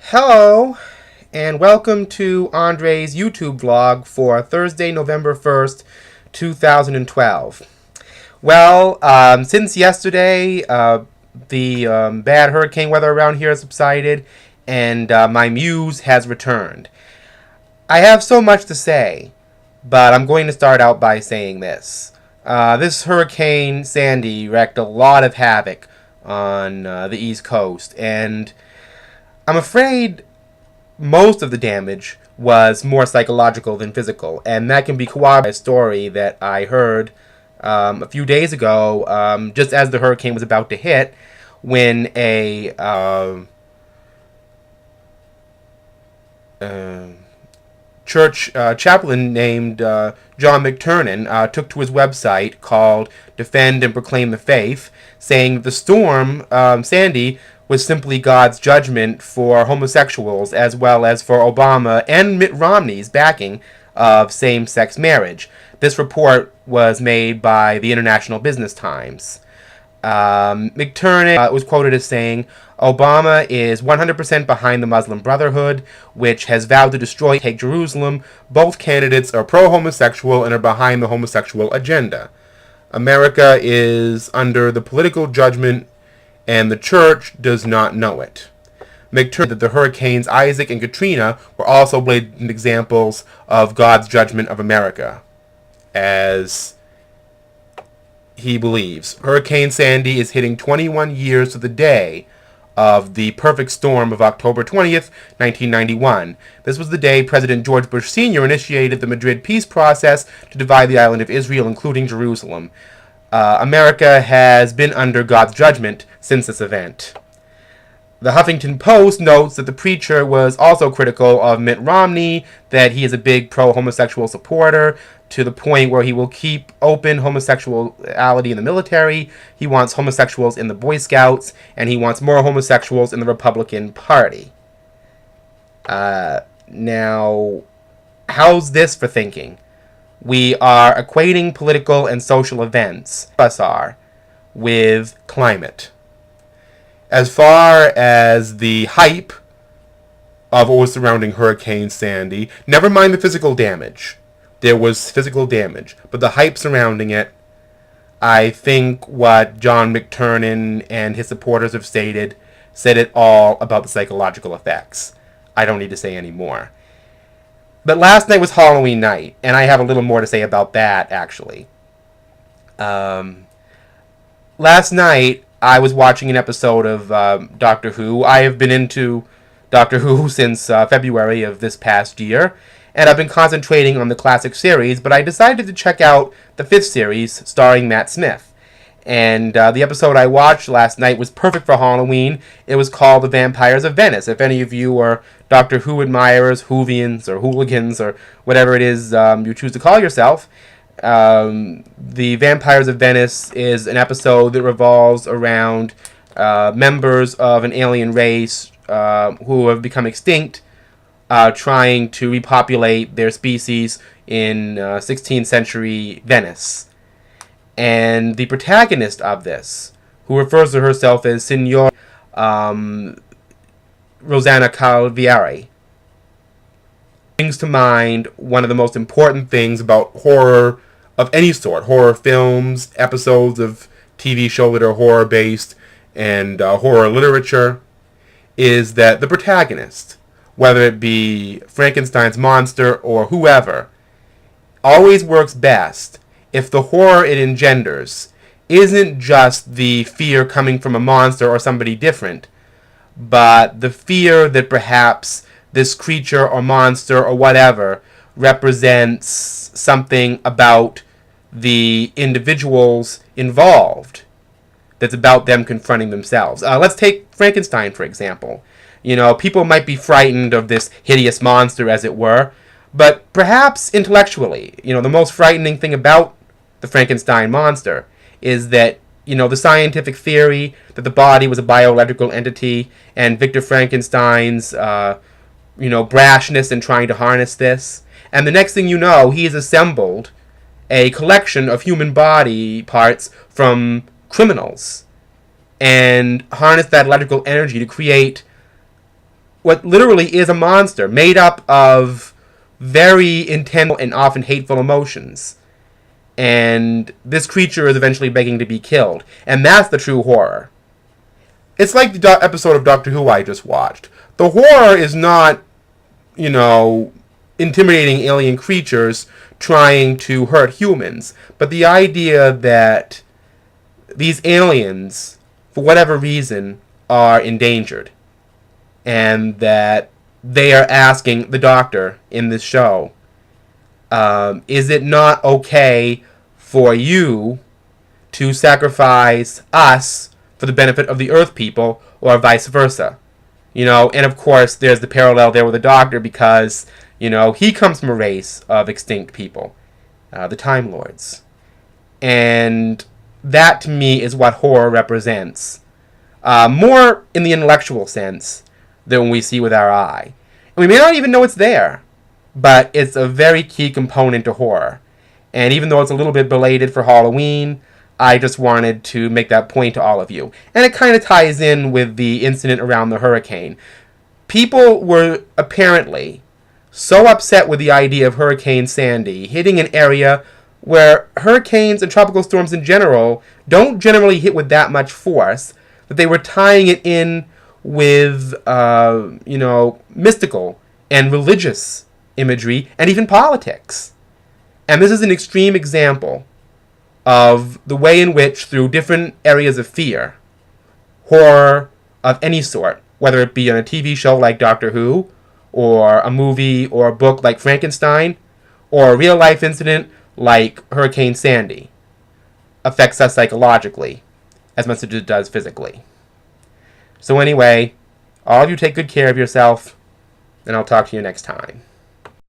Hello, and welcome to Andre's YouTube vlog for Thursday, November 1st, 2012. Since yesterday, the bad hurricane weather around here has subsided, and my muse has returned. I have so much to say, but I'm going to start out by saying this. This Hurricane Sandy wreaked a lot of havoc on the East Coast, and I'm afraid most of the damage was more psychological than physical, and that can be corroborated by a story that I heard a few days ago, just as the hurricane was about to hit, when a church chaplain named John McTernan took to his website called Defend and Proclaim the Faith, saying the storm, Sandy, was simply God's judgment for homosexuals as well as for Obama and Mitt Romney's backing of same-sex marriage. This report was made by the International Business Times. McTernan was quoted as saying, Obama is 100% behind the Muslim Brotherhood, which has vowed to destroy and take Jerusalem. Both candidates are pro-homosexual and are behind the homosexual agenda. America is under the political judgment and the church does not know it. McTernan that the hurricanes Isaac and Katrina were also blatant examples of God's judgment of America, as he believes. Hurricane Sandy is hitting 21 years to the day of the perfect storm of October 20th, 1991. This was the day President George Bush Sr. initiated the Madrid peace process to divide the island of Israel, including Jerusalem. America has been under God's judgment since this event. The Huffington Post notes that the preacher was also critical of Mitt Romney, that he is a big pro-homosexual supporter, to the point where he will keep open homosexuality in the military, he wants homosexuals in the Boy Scouts, and he wants more homosexuals in the Republican Party. Now, how's this for thinking? We are equating political and social events, us are, with climate. As far as the hype of what was surrounding Hurricane Sandy, never mind the physical damage. There was physical damage, but the hype surrounding it, I think what John McTernan and his supporters have stated, said it all about the psychological effects. I don't need to say any more. But last night was Halloween night, and I have a little more to say about that, actually. Last night, I was watching an episode of Doctor Who. I have been into Doctor Who since February of this past year, and I've been concentrating on the classic series, but I decided to check out the 5th series starring Matt Smith. And the episode I watched last night was perfect for Halloween. It was called The Vampires of Venice. If any of you are Doctor Who admirers, Whovians, or hooligans, or whatever it is you choose to call yourself, The Vampires of Venice is an episode that revolves around members of an alien race who have become extinct, trying to repopulate their species in 16th century Venice. And the protagonist of this, who refers to herself as Signor Rosanna Calvieri, brings to mind one of the most important things about horror of any sort, horror films, episodes of TV show that are horror-based, and horror literature, is that the protagonist, whether it be Frankenstein's monster or whoever, always works best if the horror it engenders isn't just the fear coming from a monster or somebody different, but the fear that perhaps this creature or monster or whatever represents something about the individuals involved that's about them confronting themselves. Let's take Frankenstein, for example. You know, people might be frightened of this hideous monster, as it were, but perhaps intellectually, you know, the most frightening thing about the Frankenstein monster is that, you know, the scientific theory that the body was a bioelectrical entity, and Victor Frankenstein's, brashness in trying to harness this. And the next thing you know, he has assembled a collection of human body parts from criminals and harnessed that electrical energy to create what literally is a monster made up of very intense and often hateful emotions. And this creature is eventually begging to be killed. And that's the true horror. It's like the episode of Doctor Who I just watched. The horror is not, intimidating alien creatures trying to hurt humans, but the idea that these aliens, for whatever reason, are endangered. And that they are asking the Doctor in this show, is it not okay for you to sacrifice us for the benefit of the Earth people, or vice versa? And of course, there's the parallel there with the Doctor because, he comes from a race of extinct people, the Time Lords. And that, to me, is what horror represents. More in the intellectual sense than we see with our eye. And we may not even know it's there, but it's a very key component to horror. And even though it's a little bit belated for Halloween, I just wanted to make that point to all of you. And it kind of ties in with the incident around the hurricane. People were apparently so upset with the idea of Hurricane Sandy hitting an area where hurricanes and tropical storms in general don't generally hit with that much force, that they were tying it in with, mystical and religious imagery and even politics. And this is an extreme example of the way in which, through different areas of fear, horror of any sort, whether it be on a TV show like Doctor Who, or a movie or a book like Frankenstein, or a real-life incident like Hurricane Sandy, affects us psychologically as much as it does physically. So anyway, all of you take good care of yourself, and I'll talk to you next time.